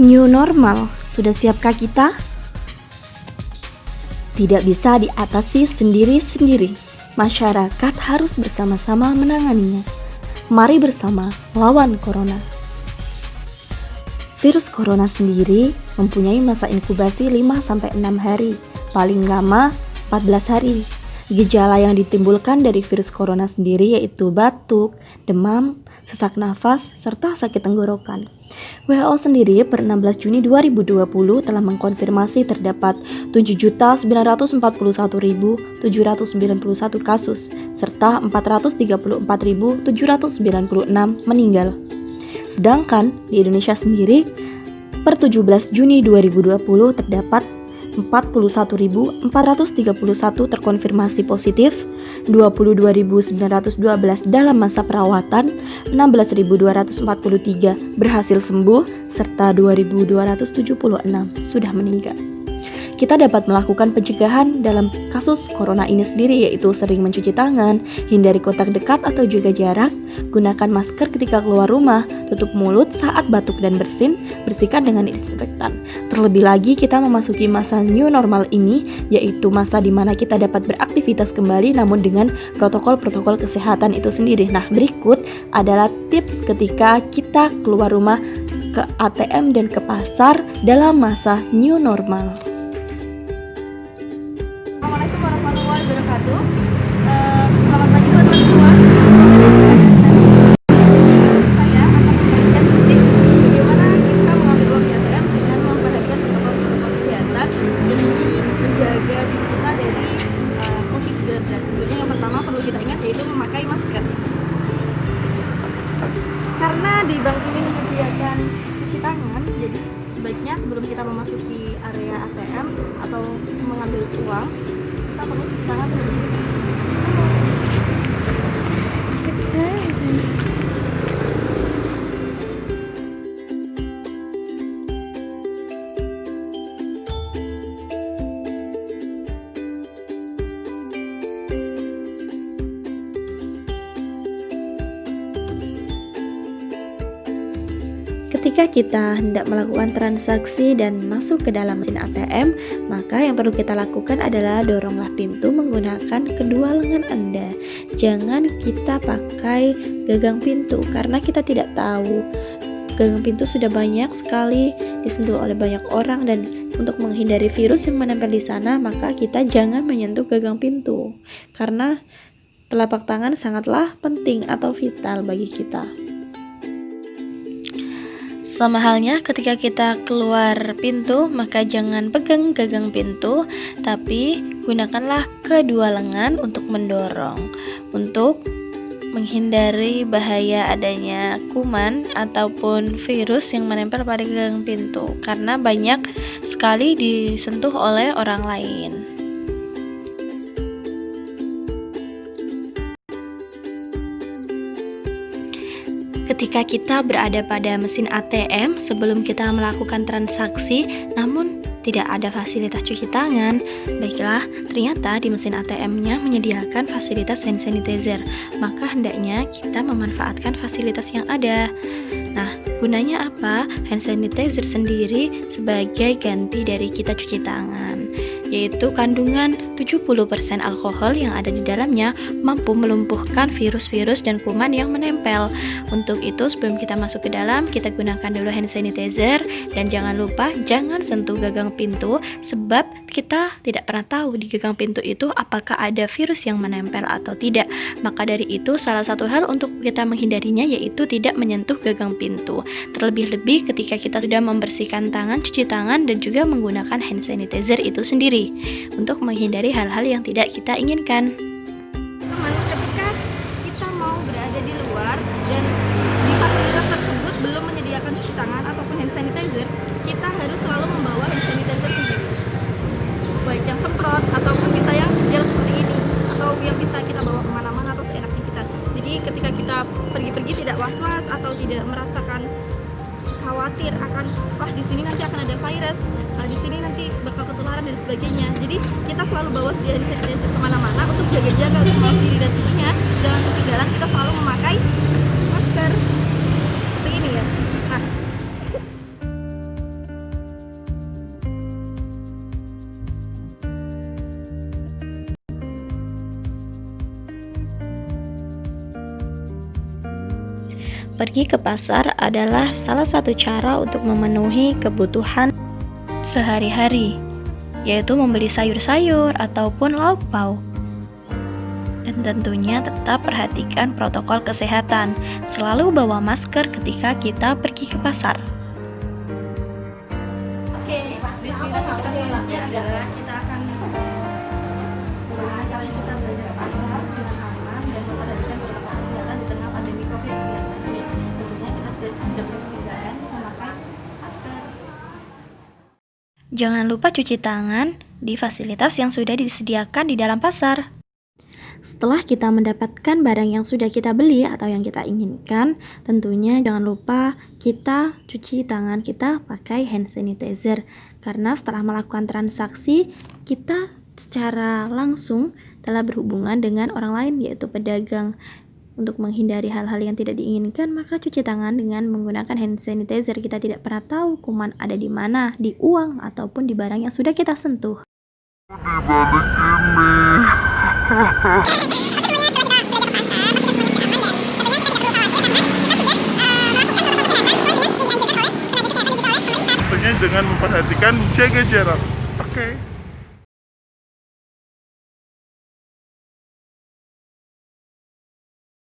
New normal, sudah siapkah kita? Tidak bisa diatasi sendiri-sendiri. Masyarakat harus bersama-sama menanganinya. Mari bersama lawan corona. Virus corona sendiri mempunyai masa inkubasi 5-6 hari, paling lama 14 hari. Gejala yang ditimbulkan dari virus corona sendiri yaitu batuk, demam, sesak nafas, serta sakit tenggorokan. WHO sendiri per 16 Juni 2020 telah mengkonfirmasi terdapat 7.941.791 kasus, serta 434.796 meninggal. Sedangkan di Indonesia sendiri, per 17 Juni 2020 terdapat 41.431 terkonfirmasi positif, 22.912 dalam masa perawatan, 16.243 berhasil sembuh, serta 2.276 sudah meninggal. Kita dapat melakukan pencegahan dalam kasus corona ini sendiri, yaitu sering mencuci tangan, hindari kontak dekat atau jaga jarak, gunakan masker ketika keluar rumah, tutup mulut saat batuk dan bersin, bersihkan dengan disinfektan. Terlebih lagi kita memasuki masa new normal ini, yaitu masa di mana kita dapat beraktivitas kembali namun dengan protokol-protokol kesehatan itu sendiri. Nah, berikut adalah tips ketika kita keluar rumah ke ATM dan ke pasar dalam masa new normal. Assalamualaikum warahmatullahi wabarakatuh. Selamat pagi teman-teman semua. Saya akan memberikan tips bagaimana kita mengambil uang di ATM dengan memperhatikan protokol kesehatan demi menjaga diri kita dari COVID-19. Tentunya yang pertama perlu kita ingat yaitu memakai masker. Karena di bank ini menyediakan cuci tangan, jadi sebaiknya sebelum kita memasuki area ATM atau mengambil uang, kita perlu cuci tangan terlebih dahulu. Ketika kita hendak melakukan transaksi dan masuk ke dalam mesin ATM, maka yang perlu kita lakukan adalah doronglah pintu menggunakan kedua lengan Anda. Jangan kita pakai gagang pintu karena kita tidak tahu gagang pintu sudah banyak sekali disentuh oleh banyak orang, dan untuk menghindari virus yang menempel di sana, maka kita jangan menyentuh gagang pintu karena telapak tangan sangatlah penting atau vital bagi kita. Sama halnya ketika kita keluar pintu, maka jangan pegang gagang pintu, tapi gunakanlah kedua lengan untuk mendorong, untuk menghindari bahaya adanya kuman ataupun virus yang menempel pada gagang pintu, karena banyak sekali disentuh oleh orang lain. Ketika kita berada pada mesin ATM sebelum kita melakukan transaksi namun tidak ada fasilitas cuci tangan, baiklah ternyata di mesin ATM-nya menyediakan fasilitas hand sanitizer, maka hendaknya kita memanfaatkan fasilitas yang ada. Nah, gunanya apa? Hand sanitizer sendiri sebagai ganti dari kita cuci tangan, yaitu kandungan 70% alkohol yang ada di dalamnya mampu melumpuhkan virus-virus dan kuman yang menempel. Untuk itu sebelum kita masuk ke dalam, kita gunakan dulu hand sanitizer, dan jangan lupa jangan sentuh gagang pintu, sebab kita tidak pernah tahu di gagang pintu itu apakah ada virus yang menempel atau tidak. Maka dari itu salah satu hal untuk kita menghindarinya yaitu tidak menyentuh gagang pintu. Terlebih-lebih ketika kita sudah membersihkan tangan, cuci tangan, dan juga menggunakan hand sanitizer itu sendiri untuk menghindari hal-hal yang tidak kita inginkan. Teman, ketika kita mau berada di luar dan di fasilitas tersebut belum menyediakan cuci tangan ataupun hand sanitizer, kita harus selalu membawa hand sanitizer sendiri, baik yang semprot ataupun bisa yang gel seperti ini, atau yang bisa kita bawa kemana-mana atau seenaknya kita. Jadi ketika kita pergi-pergi tidak was-was atau tidak merasakan khawatir akan wah di sini nanti akan ada virus, di sini nanti bakal ketularan dan sebagainya. Jadi kita selalu bawa sedia hand sanitizer kemana-mana untuk jaga-jaga untuk merawat diri, dan tentunya dalam ketinggalan kita selalu memakai masker seperti ini ya. Nah, Pergi ke pasar adalah salah satu cara untuk memenuhi kebutuhan sehari-hari, yaitu membeli sayur-sayur ataupun lauk pauk. Dan tentunya tetap perhatikan protokol kesehatan. Selalu bawa masker ketika kita pergi ke pasar. Oke, bismillah kita selanjutnya adalah kita akan kita belajar ke pasar dengan aman dan memperhatikan protokol kesehatan di tengah pandemi COVID-19 ini. Tentunya kita menjaga kebersihan memakai masker. Jangan lupa cuci tangan di fasilitas yang sudah disediakan di dalam pasar. Setelah kita mendapatkan barang yang sudah kita beli atau yang kita inginkan, tentunya jangan lupa kita cuci tangan kita pakai hand sanitizer. Karena setelah melakukan transaksi, kita secara langsung telah berhubungan dengan orang lain, yaitu pedagang. Untuk menghindari hal-hal yang tidak diinginkan, maka cuci tangan dengan menggunakan hand sanitizer. Kita tidak pernah tahu kuman ada di mana, di uang ataupun di barang yang sudah kita sentuh. Tentunya dengan memperhatikan jaga jarak. Oke.